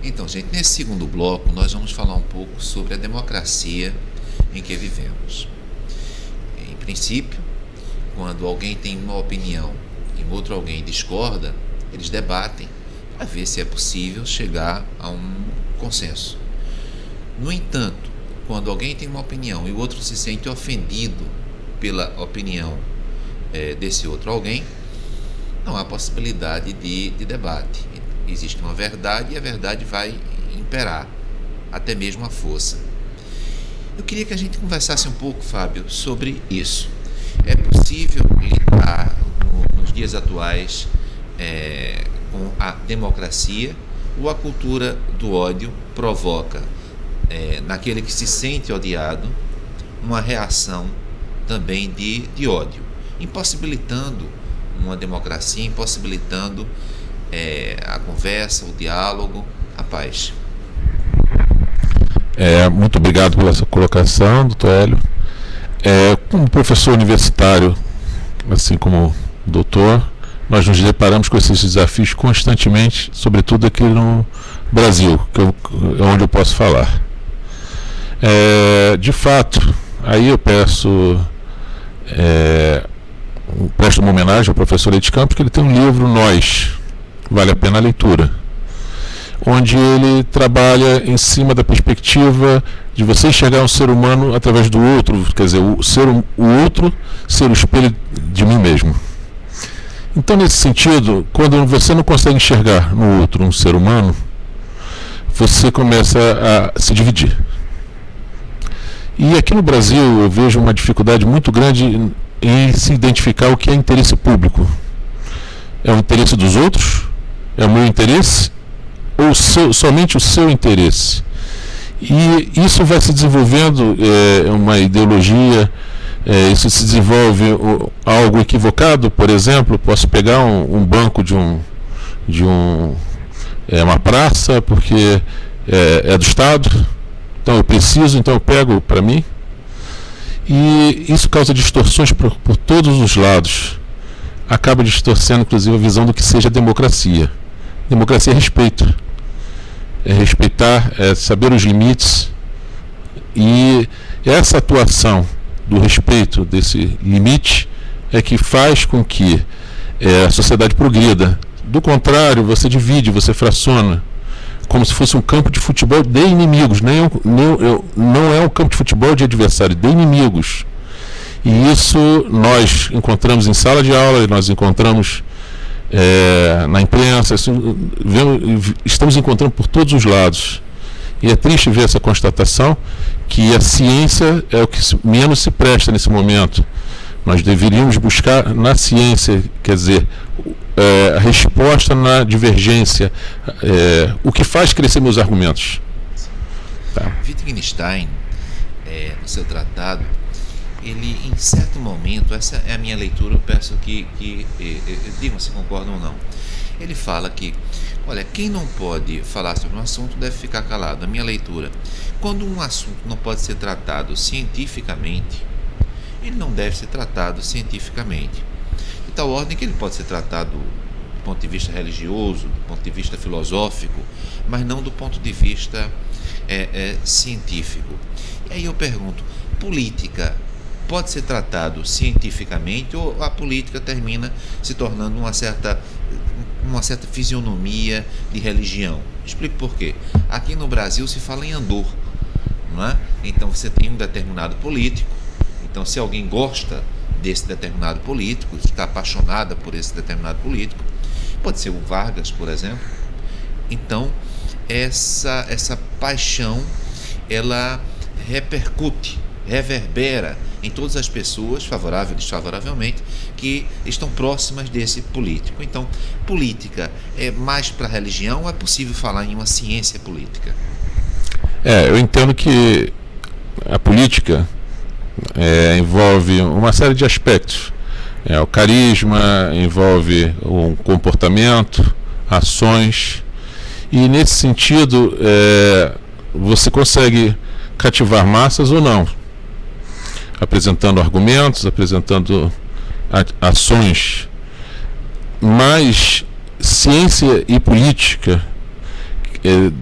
Então, gente, nesse segundo bloco nós vamos falar um pouco sobre a democracia em que vivemos. Em princípio, quando alguém tem uma opinião e outro alguém discorda, eles debatem para ver se é possível chegar a um consenso. No entanto, quando alguém tem uma opinião e o outro se sente ofendido pela opinião desse outro alguém, não há possibilidade de debate. Existe uma verdade e a verdade vai imperar, até mesmo a força. Eu queria que a gente conversasse um pouco, Fábio, sobre isso. É possível lidar nos dias atuais com a democracia, ou a cultura do ódio provoca naquele que se sente odiado uma reação também de ódio, impossibilitando uma democracia, impossibilitando a conversa, o diálogo, a paz. Muito obrigado pela sua colocação, doutor Hélio. Como professor universitário, assim como doutor, nós nos deparamos com esses desafios constantemente, sobretudo aqui no Brasil, que é onde eu posso falar. De fato, aí eu presto uma homenagem ao professor Leite Campos, que ele tem um livro, Nós, vale a pena a leitura, onde ele trabalha em cima da perspectiva de você enxergar um ser humano através do outro, quer dizer, o outro ser o espelho de mim mesmo. Então, nesse sentido, quando você não consegue enxergar no outro um ser humano, você começa a se dividir. E aqui no Brasil eu vejo uma dificuldade muito grande em se identificar o que é interesse público. É o interesse dos outros? É o meu interesse? Ou somente o seu interesse? E isso vai se desenvolvendo uma ideologia, isso se desenvolve algo equivocado. Por exemplo, posso pegar um banco de uma praça porque é do Estado, então eu preciso, então eu pego para mim. E isso causa distorções por todos os lados. Acaba distorcendo, inclusive, a visão do que seja democracia. Democracia é respeito. É respeitar, é saber os limites. E essa atuação do respeito desse limite é que faz com que a sociedade progrida. Do contrário, você divide, você fraciona, como se fosse um campo de futebol de inimigos. Não é um campo de futebol de adversário, de inimigos. E isso nós encontramos em sala de aula, nós encontramos na imprensa, estamos encontrando por todos os lados. E é triste ver essa constatação que a ciência é o que menos se presta nesse momento. Nós deveríamos buscar na ciência, quer dizer, a resposta na divergência, o que faz crescer meus argumentos. Tá. Wittgenstein, no seu tratado, ele, em certo momento, essa é a minha leitura, eu peço que digam se concordam ou não. Ele fala que, olha, quem não pode falar sobre um assunto deve ficar calado. A minha leitura, quando um assunto não pode ser tratado cientificamente, ele não deve ser tratado cientificamente. De tal ordem que ele pode ser tratado do ponto de vista religioso, do ponto de vista filosófico, mas não do ponto de vista científico. E aí eu pergunto, política pode ser tratado cientificamente ou a política termina se tornando uma certa fisionomia de religião? Explico por quê. Aqui no Brasil se fala em Andor, não é? Então você tem um determinado político, então se alguém gosta desse determinado político, está apaixonada por esse determinado político, pode ser o Vargas, por exemplo, então essa paixão ela reverbera em todas as pessoas, favorável ou desfavoravelmente, que estão próximas desse político. Então, política é mais para a religião ou é possível falar em uma ciência política? Eu entendo que a política envolve uma série de aspectos. O carisma, envolve um comportamento, ações, e nesse sentido você consegue cativar massas ou não, apresentando argumentos, apresentando ações. Mas ciência e política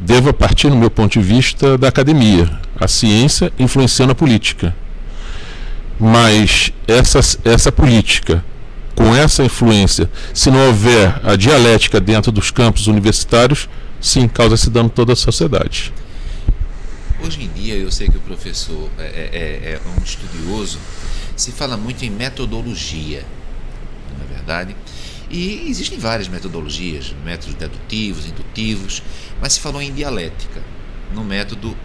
deva partir, no meu ponto de vista, da academia, a ciência influenciando a política. Mas essa política, com essa influência, se não houver a dialética dentro dos campos universitários, sim, causa esse dano a toda a sociedade. Hoje em dia, eu sei que o professor é um estudioso, se fala muito em metodologia, não é verdade? E existem várias metodologias, métodos dedutivos, indutivos, mas se falou em dialética, no método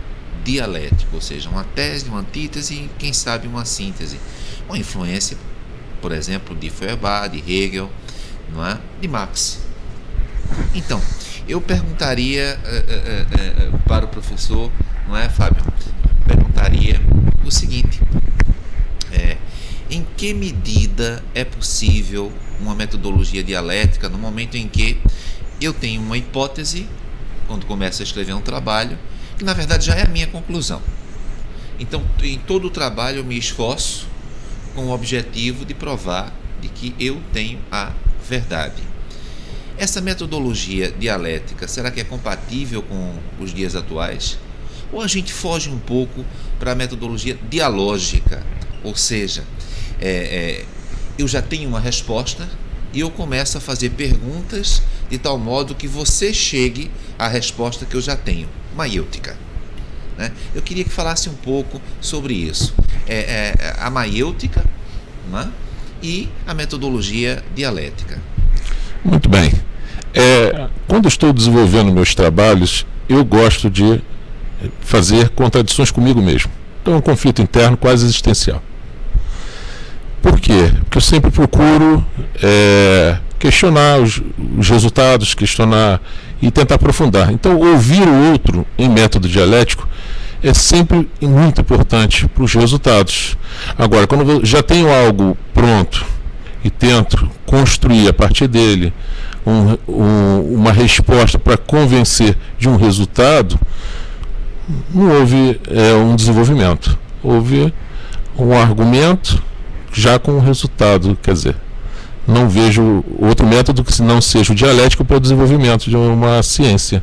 dialético, ou seja, uma tese, uma antítese e, quem sabe, uma síntese. Uma influência, por exemplo, de Feuerbach, de Hegel, não é? De Marx. Então, eu perguntaria para o professor, não é, Fábio? Perguntaria o seguinte: em que medida é possível uma metodologia dialética no momento em que eu tenho uma hipótese, quando começo a escrever um trabalho, que na verdade já é a minha conclusão. Então, em todo o trabalho eu me esforço com o objetivo de provar de que eu tenho a verdade. Essa metodologia dialética, será que é compatível com os dias atuais? Ou a gente foge um pouco para a metodologia dialógica? Ou seja, eu já tenho uma resposta e eu começo a fazer perguntas de tal modo que você chegue à resposta que eu já tenho, maiêutica, né? Eu queria que falasse um pouco sobre isso, a maiêutica, né? E a metodologia dialética. Muito bem. Quando estou desenvolvendo meus trabalhos, eu gosto de fazer contradições comigo mesmo. Então é um conflito interno quase existencial. Por quê? Porque eu sempre procuro questionar os resultados, questionar e tentar aprofundar. Então, ouvir o outro em método dialético é sempre muito importante para os resultados. Agora, quando eu já tenho algo pronto e tento construir a partir dele uma resposta para convencer de um resultado, não houve um desenvolvimento. Houve um argumento já com o resultado, quer dizer, não vejo outro método que não seja o dialético para o desenvolvimento de uma ciência.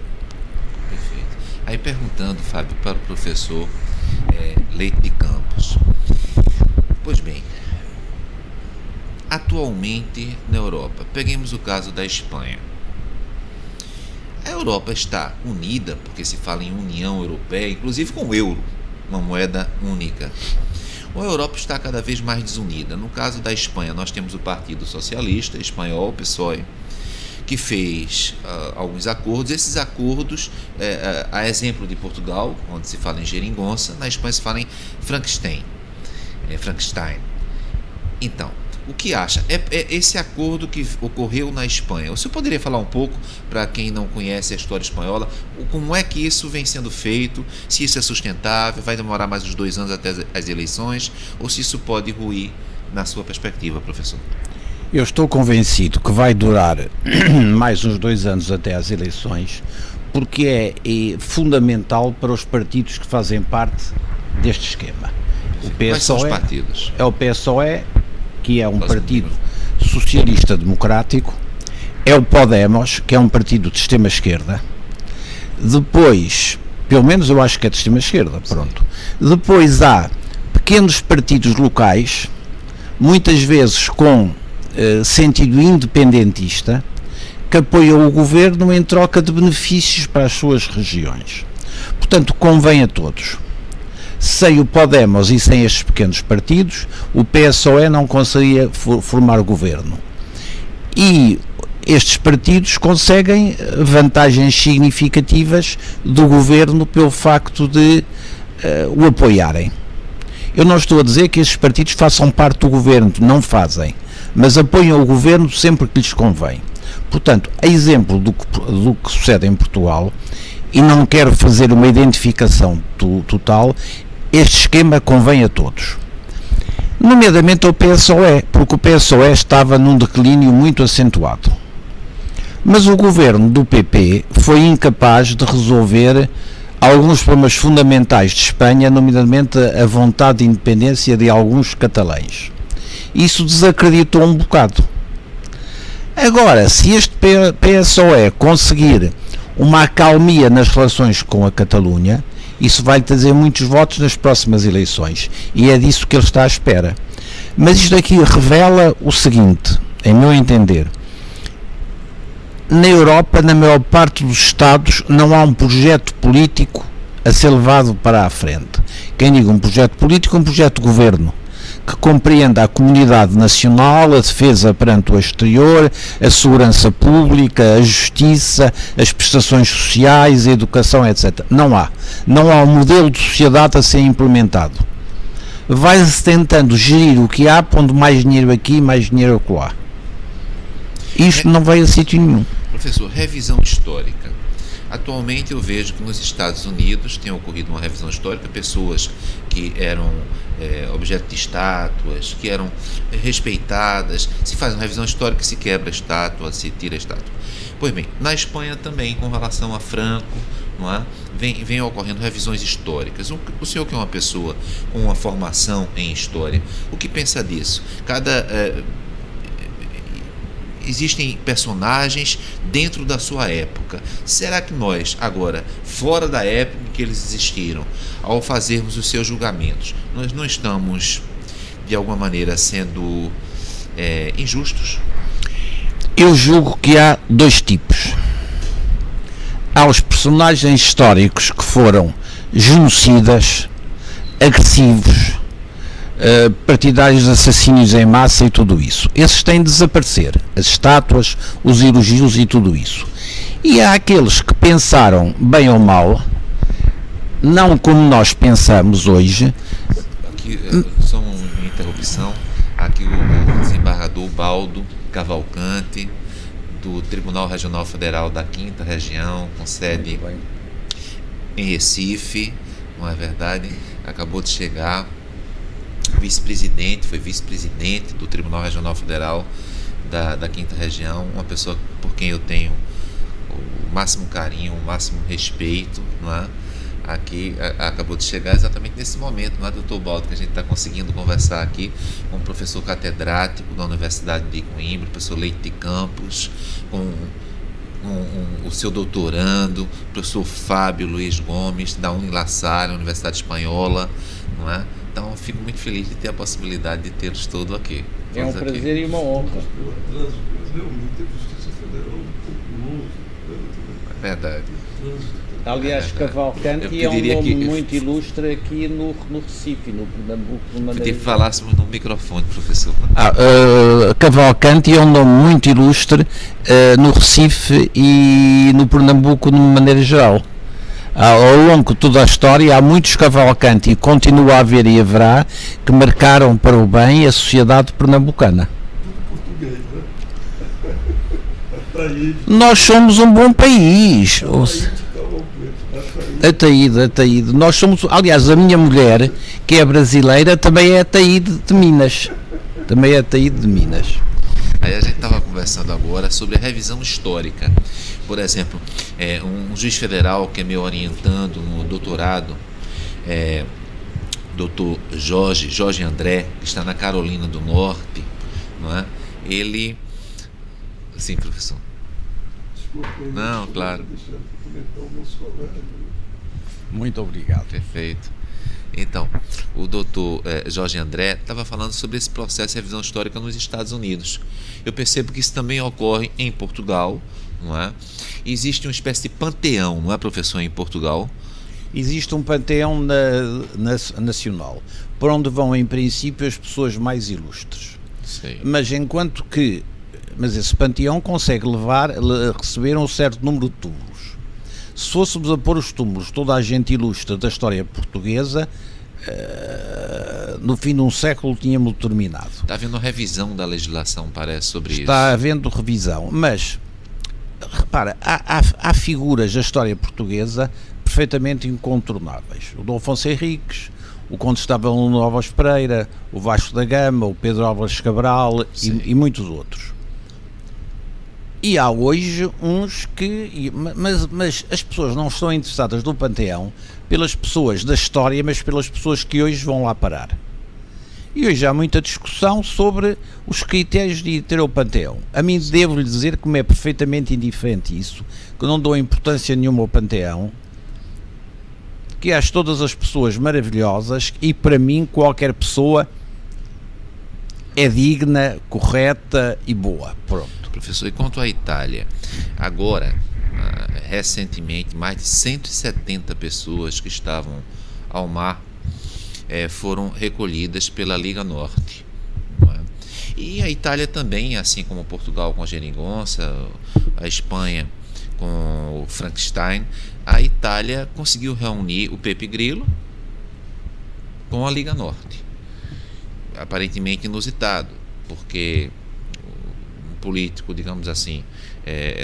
Perfeito. Aí perguntando, Fábio, para o professor Leite de Campos. Pois bem, atualmente na Europa, peguemos o caso da Espanha. A Europa está unida, porque se fala em União Europeia, inclusive com o euro, uma moeda única. A Europa está cada vez mais desunida. No caso da Espanha, nós temos o Partido Socialista Espanhol, PSOE, que fez alguns acordos. Esses acordos, a exemplo de Portugal, onde se fala em geringonça, na Espanha se fala em Frankenstein. Então, o que acha? Esse acordo que ocorreu na Espanha. O senhor poderia falar um pouco, para quem não conhece a história espanhola, como é que isso vem sendo feito, se isso é sustentável, vai demorar mais uns 2 anos até as eleições, ou se isso pode ruir na sua perspectiva, professor? Eu estou convencido que vai durar mais uns 2 anos até às eleições, porque é fundamental para os partidos que fazem parte deste esquema. O PSOE, quais são os partidos? É o PSOE, que é um partido socialista democrático, é o Podemos, que é um partido de extrema-esquerda, depois, pelo menos eu acho que é de extrema-esquerda, pronto. Depois há pequenos partidos locais, muitas vezes com sentido independentista, que apoiam o governo em troca de benefícios para as suas regiões. Portanto, convém a todos. Sem o Podemos e sem estes pequenos partidos, o PSOE não conseguiria formar governo. E estes partidos conseguem vantagens significativas do governo pelo facto de o apoiarem. Eu não estou a dizer que estes partidos façam parte do governo, não fazem, mas apoiam o governo sempre que lhes convém. Portanto, a exemplo do que sucede em Portugal, e não quero fazer uma identificação total, este esquema convém a todos, nomeadamente ao PSOE, porque o PSOE estava num declínio muito acentuado. Mas o governo do PP foi incapaz de resolver alguns problemas fundamentais de Espanha, nomeadamente a vontade de independência de alguns catalães. Isso desacreditou um bocado. Agora, se este PSOE conseguir uma acalmia nas relações com a Catalunha, isso vai trazer muitos votos nas próximas eleições, e é disso que ele está à espera. Mas isto aqui revela o seguinte, em meu entender: na Europa, na maior parte dos Estados, não há um projeto político a ser levado para a frente. Quem diga um projeto político, um projeto de governo, que compreenda a comunidade nacional, a defesa perante o exterior, a segurança pública, a justiça, as prestações sociais, a educação, etc. Não há. Não há um modelo de sociedade a ser implementado. Vai-se tentando gerir o que há, pondo mais dinheiro aqui, mais dinheiro acolá. Isto não vai a sítio nenhum. Professor, revisão histórica. Atualmente eu vejo que nos Estados Unidos tem ocorrido uma revisão histórica, pessoas que eram objeto de estátuas, que eram respeitadas, se faz uma revisão histórica, se quebra a estátua, se tira a estátua. Pois bem, na Espanha também, com relação a Franco, não é? Vem ocorrendo revisões históricas. O senhor, que é uma pessoa com uma formação em história, o que pensa disso? Existem personagens dentro da sua época. Será que nós, agora, fora da época em que eles existiram, ao fazermos os seus julgamentos, nós não estamos, de alguma maneira, sendo injustos? Eu julgo que há dois tipos. Há os personagens históricos que foram genocidas, agressivos, partidários de assassínios em massa e tudo isso. Esses têm de desaparecer, as estátuas, os elogios e tudo isso. E há aqueles que pensaram, bem ou mal, não como nós pensamos hoje. Aqui, só uma interrupção, aqui o desembargador Baldo Cavalcante, do Tribunal Regional Federal da 5ª Região, com sede em Recife, não é verdade? Acabou de chegar. Foi vice-presidente do Tribunal Regional Federal da 5ª Região, uma pessoa por quem eu tenho o máximo carinho, o máximo respeito, não é? Aqui acabou de chegar exatamente nesse momento, não é, doutor Baldo, que a gente está conseguindo conversar aqui com o professor catedrático da Universidade de Coimbra, o professor Leite de Campos, com o seu doutorando, o professor Fábio Luiz Gomes, da Unilassalle, Universidade Espanhola, não é? Então, eu fico muito feliz de ter a possibilidade de tê-los todos aqui. É um prazer e uma honra. É verdade. Aliás, Cavalcante é um nome muito ilustre aqui no Recife, no Pernambuco. Podia que falássemos no microfone, professor. Cavalcante é um nome muito ilustre no Recife e no Pernambuco de uma maneira geral. Ao longo de toda a história há muitos Cavalcante, e continua a haver e haverá, que marcaram para o bem a sociedade pernambucana. Nós somos um bom país. Ataíde. Nós somos, aliás, a minha mulher, que é brasileira, também é Ataíde de Minas. Aí a gente estava conversando agora sobre a revisão histórica. Por exemplo, um juiz federal que é me orientando no doutorado, doutor Jorge André, que está na Carolina do Norte, não é? Ele... Sim, professor. Não, claro. Muito obrigado. Perfeito. Então, o doutor Jorge André estava falando sobre esse processo de revisão histórica nos Estados Unidos. Eu percebo que isso também ocorre em Portugal, não é? Existe uma espécie de panteão, não é, professor, em Portugal? Existe um panteão nacional, por onde vão, em princípio, as pessoas mais ilustres. Sim. Mas esse panteão consegue receber um certo número de túmulos. Se fôssemos a pôr os túmulos toda a gente ilustre da história portuguesa, no fim de um século tínhamos terminado. Está havendo revisão da legislação, parece, sobre isso. Está havendo revisão, mas repara, há figuras da história portuguesa perfeitamente incontornáveis. O Dom Afonso Henriques, o Condestável Nuno Álvares Pereira, o Vasco da Gama, o Pedro Álvares Cabral e muitos outros. E há hoje uns que... Mas as pessoas não estão interessadas no panteão pelas pessoas da história, mas pelas pessoas que hoje vão lá parar. E hoje há muita discussão sobre os critérios de ir ter ao Panteão. A mim devo-lhe dizer que me é perfeitamente indiferente isso, que não dou importância nenhuma ao Panteão, que acho todas as pessoas maravilhosas e para mim qualquer pessoa é digna, correta e boa. Pronto. Professor, e quanto à Itália? Agora, recentemente, mais de 170 pessoas que estavam ao mar foram recolhidas pela Liga Norte. E a Itália também, assim como Portugal com a Geringonça, a Espanha com o Frankenstein, a Itália conseguiu reunir o Pepe Grillo com a Liga Norte. Aparentemente inusitado, porque um político, digamos assim,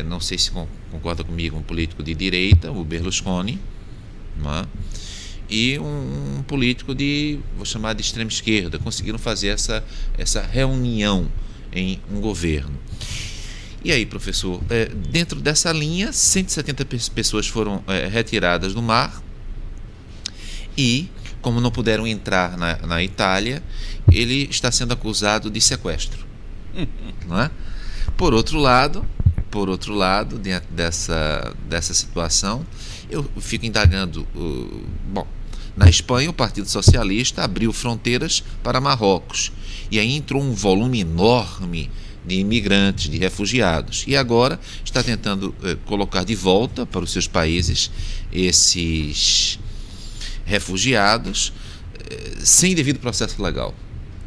não sei se concorda comigo, um político de direita, o Berlusconi, não é? E um político vou chamar de extrema esquerda, conseguiram fazer essa reunião em um governo. E aí, professor, dentro dessa linha, 170 pessoas foram retiradas do mar e, como não puderam entrar na Itália, ele está sendo acusado de sequestro. Não é? Por outro lado, dentro dessa situação, eu fico indagando. Na Espanha, o Partido Socialista abriu fronteiras para Marrocos e aí entrou um volume enorme de imigrantes, de refugiados, e agora está tentando colocar de volta para os seus países esses refugiados sem devido processo legal.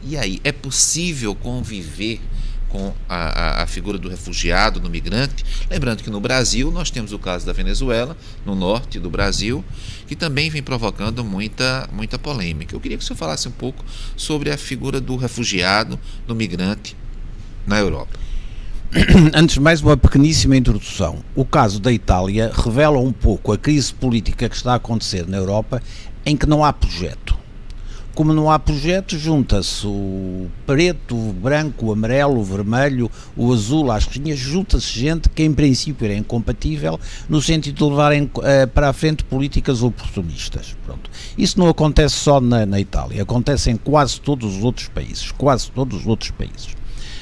E aí, é possível conviver com a figura do refugiado, do migrante? Lembrando que no Brasil nós temos o caso da Venezuela, no norte do Brasil, que também vem provocando muita polêmica. Eu queria que o senhor falasse um pouco sobre a figura do refugiado, do migrante na Europa. Antes de mais, uma pequeníssima introdução. O caso da Itália revela um pouco a crise política que está a acontecer na Europa, em que não há projeto. Como não há projeto, junta-se o preto, o branco, o amarelo, o vermelho, o azul às rosinhas, junta-se gente que em princípio era incompatível no sentido de levarem para a frente políticas oportunistas. Pronto. Isso não acontece só na Itália, acontece em quase todos os outros países,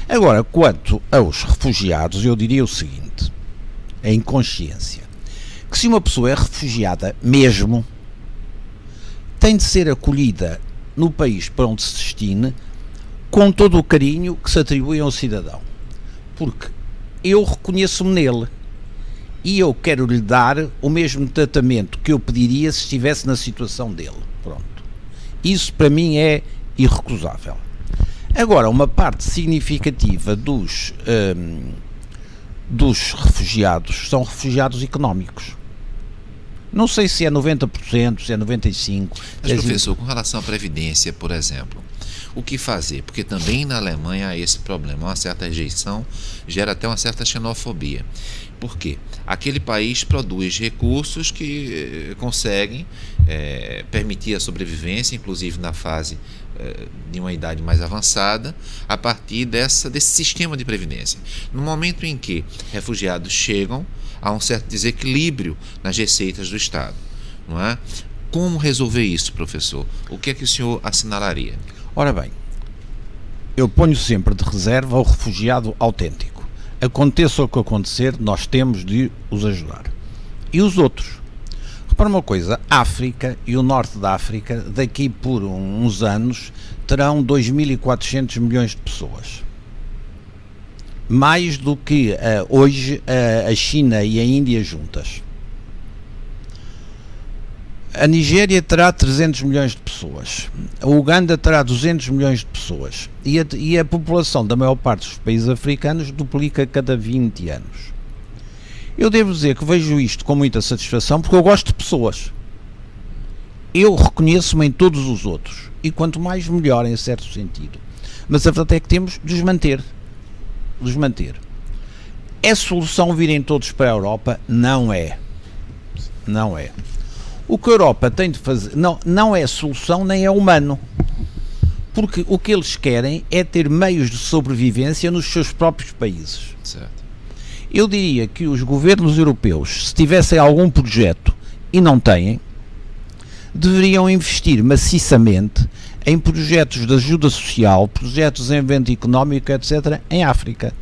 Agora, quanto aos refugiados, eu diria o seguinte, a inconsciência, que se uma pessoa é refugiada mesmo, tem de ser acolhida no país para onde se destine com todo o carinho que se atribui a um cidadão, porque eu reconheço-me nele e eu quero lhe dar o mesmo tratamento que eu pediria se estivesse na situação dele. Pronto. Isso para mim é irrecusável. Agora, uma parte significativa dos refugiados são refugiados económicos. Não sei se é 90%, se é 95%. Mas, professor, com relação à Previdência, por exemplo, o que fazer? Porque também na Alemanha há esse problema, uma certa rejeição, gera até uma certa xenofobia. Por quê? Aquele país produz recursos que conseguem permitir a sobrevivência, inclusive na fase de uma idade mais avançada, a partir desse sistema de previdência. No momento em que refugiados chegam, há um certo desequilíbrio nas receitas do Estado, não é? Como resolver isso, professor? O que é que o senhor assinalaria? Ora bem, eu ponho sempre de reserva o refugiado autêntico. Aconteça o que acontecer, nós temos de os ajudar. E os outros? Repara uma coisa, a África e o norte da África, daqui por uns anos, terão 2.400 milhões de pessoas. Mais do que hoje a China e a Índia juntas. A Nigéria terá 300 milhões de pessoas, a Uganda terá 200 milhões de pessoas e a população da maior parte dos países africanos duplica cada 20 anos. Eu devo dizer que vejo isto com muita satisfação porque eu gosto de pessoas. Eu reconheço-me em todos os outros e quanto mais melhor em certo sentido. Mas a verdade é que temos de os manter. É solução virem todos para a Europa? Não é. O que a Europa tem de fazer não é solução nem é humano, porque o que eles querem é ter meios de sobrevivência nos seus próprios países. Certo. Eu diria que os governos europeus, se tivessem algum projeto e não têm, deveriam investir maciçamente em projetos de ajuda social, projetos de desenvolvimento económico, etc., em África.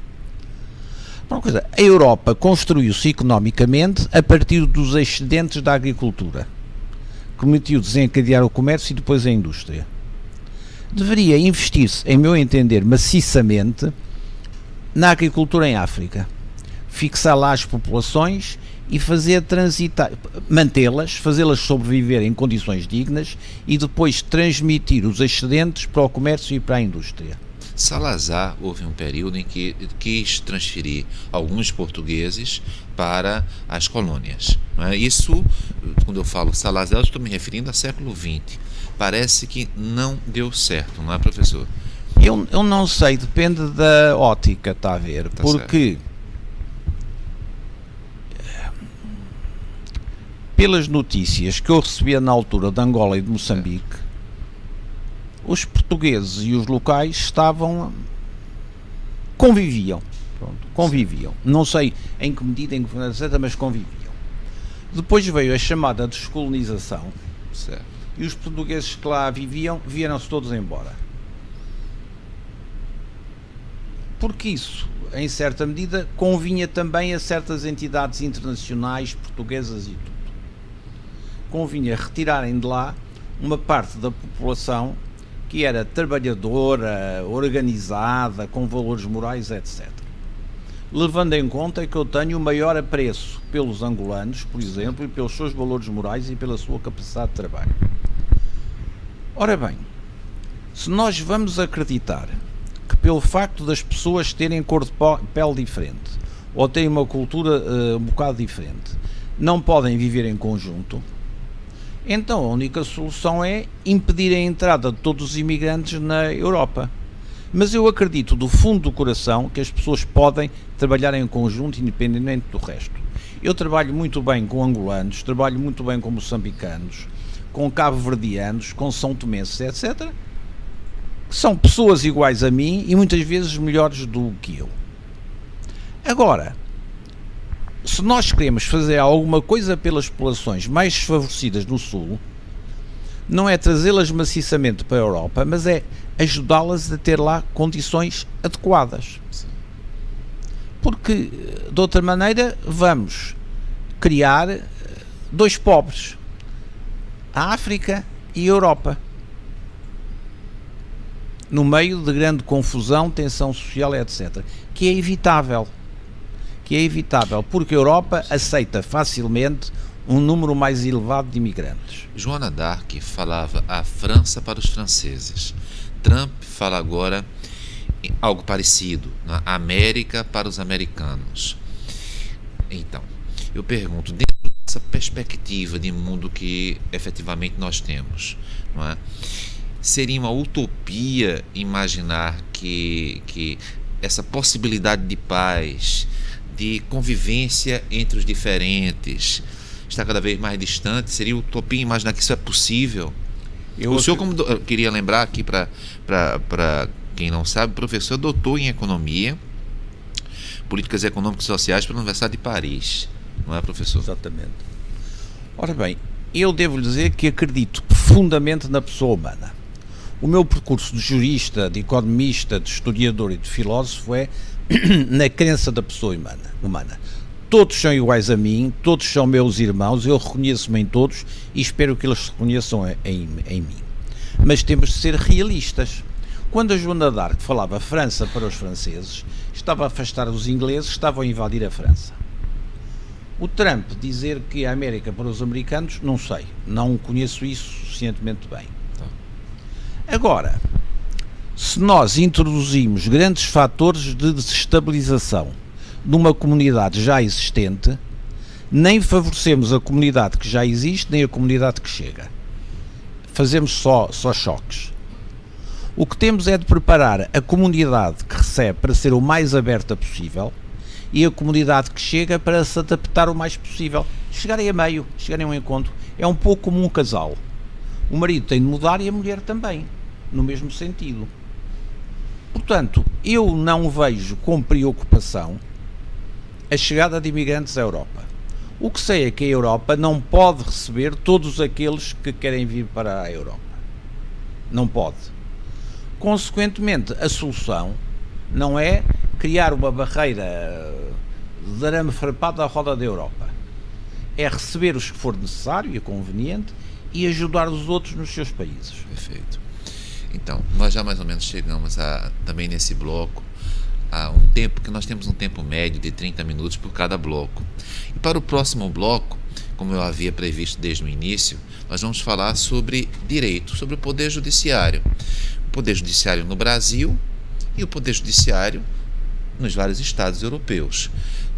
Uma coisa, a Europa construiu-se economicamente a partir dos excedentes da agricultura, que permitiu desencadear o comércio e depois a indústria. Deveria investir-se, em meu entender, maciçamente na agricultura em África, fixar lá as populações e fazer transitar, mantê-las, fazê-las sobreviver em condições dignas e depois transmitir os excedentes para o comércio e para a indústria. Salazar houve um período em que quis transferir alguns portugueses para as colônias. Não é? Isso, quando eu falo Salazar, eu estou me referindo ao século XX. Parece que não deu certo, não é, professor? Eu não sei, depende da ótica, está a ver, porque pelas notícias que eu recebia na altura de Angola e de Moçambique, os portugueses e os locais conviviam. Não sei em que medida, em que etc., mas conviviam. Depois veio a chamada descolonização, certo, e os portugueses que lá viviam vieram-se todos embora. Porque isso, em certa medida, convinha também a certas entidades internacionais, portuguesas e tudo. Convinha retirarem de lá uma parte da população que era trabalhadora, organizada, com valores morais, etc. Levando em conta que eu tenho o maior apreço pelos angolanos, por exemplo, e pelos seus valores morais e pela sua capacidade de trabalho. Ora bem, se nós vamos acreditar que pelo facto das pessoas terem cor de pele diferente ou terem uma cultura um bocado diferente, não podem viver em conjunto, então a única solução é impedir a entrada de todos os imigrantes na Europa. Mas eu acredito do fundo do coração que as pessoas podem trabalhar em conjunto independentemente do resto. Eu trabalho muito bem com angolanos, trabalho muito bem com moçambicanos, com cabo-verdianos, com são tomenses, etc., que são pessoas iguais a mim e muitas vezes melhores do que eu. Agora, se nós queremos fazer alguma coisa pelas populações mais desfavorecidas no Sul, não é trazê-las maciçamente para a Europa, mas é ajudá-las a ter lá condições adequadas. Porque, de outra maneira, vamos criar dois pobres, a África e a Europa, no meio de grande confusão, tensão social, etc., que é evitável, porque a Europa aceita facilmente um número mais elevado de imigrantes. Joana d'Arc falava a França para os franceses. Trump fala agora algo parecido, na América para os americanos. Então, eu pergunto, dentro dessa perspectiva de mundo que efetivamente nós temos, não é? Seria uma utopia imaginar que essa possibilidade de paz, de convivência entre os diferentes, está cada vez mais distante? Seria utopia imaginar que isso é possível? O senhor, como eu queria lembrar aqui para quem não sabe, o professor é doutor em Economia, Políticas Econômicas e Sociais pela Universidade de Paris, não é, professor? Exatamente. Ora bem, eu devo lhe dizer que acredito profundamente na pessoa humana. O meu percurso de jurista, de economista, de historiador e de filósofo é na crença da pessoa humana. Todos são iguais a mim, todos são meus irmãos, eu reconheço-me em todos e espero que eles se reconheçam em mim. Mas temos de ser realistas. Quando a Joana d'Arc falava França para os franceses, estava a afastar os ingleses que estavam a invadir a França. O Trump dizer que a América para os americanos, não sei, não conheço isso suficientemente bem. Agora, se nós introduzimos grandes fatores de desestabilização numa comunidade já existente, nem favorecemos a comunidade que já existe, nem a comunidade que chega. Fazemos só choques. O que temos é de preparar a comunidade que recebe para ser o mais aberta possível e a comunidade que chega para se adaptar o mais possível. Chegarem a meio, chegarem a um encontro. É um pouco como um casal. O marido tem de mudar e a mulher também, no mesmo sentido. Portanto, eu não vejo com preocupação a chegada de imigrantes à Europa. O que sei é que a Europa não pode receber todos aqueles que querem vir para a Europa. Não pode. Consequentemente, a solução não é criar uma barreira de arame farpado à roda da Europa. É receber os que for necessário e conveniente e ajudar os outros nos seus países. Perfeito. Então, nós já mais ou menos chegamos também nesse bloco a um tempo, que nós temos um tempo médio de 30 minutos por cada bloco. E para o próximo bloco, como eu havia previsto desde o início, nós vamos falar sobre direito, sobre o Poder Judiciário. O Poder Judiciário no Brasil e o Poder Judiciário nos vários estados europeus.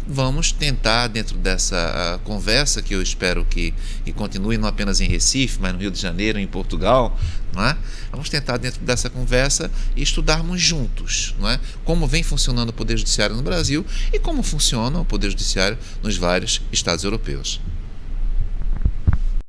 Vamos tentar, dentro dessa conversa, que eu espero que continue não apenas em Recife, mas no Rio de Janeiro, em Portugal, não é? Vamos tentar, dentro dessa conversa, estudarmos juntos, não é? Como vem funcionando o Poder Judiciário no Brasil e como funciona o Poder Judiciário nos vários estados europeus.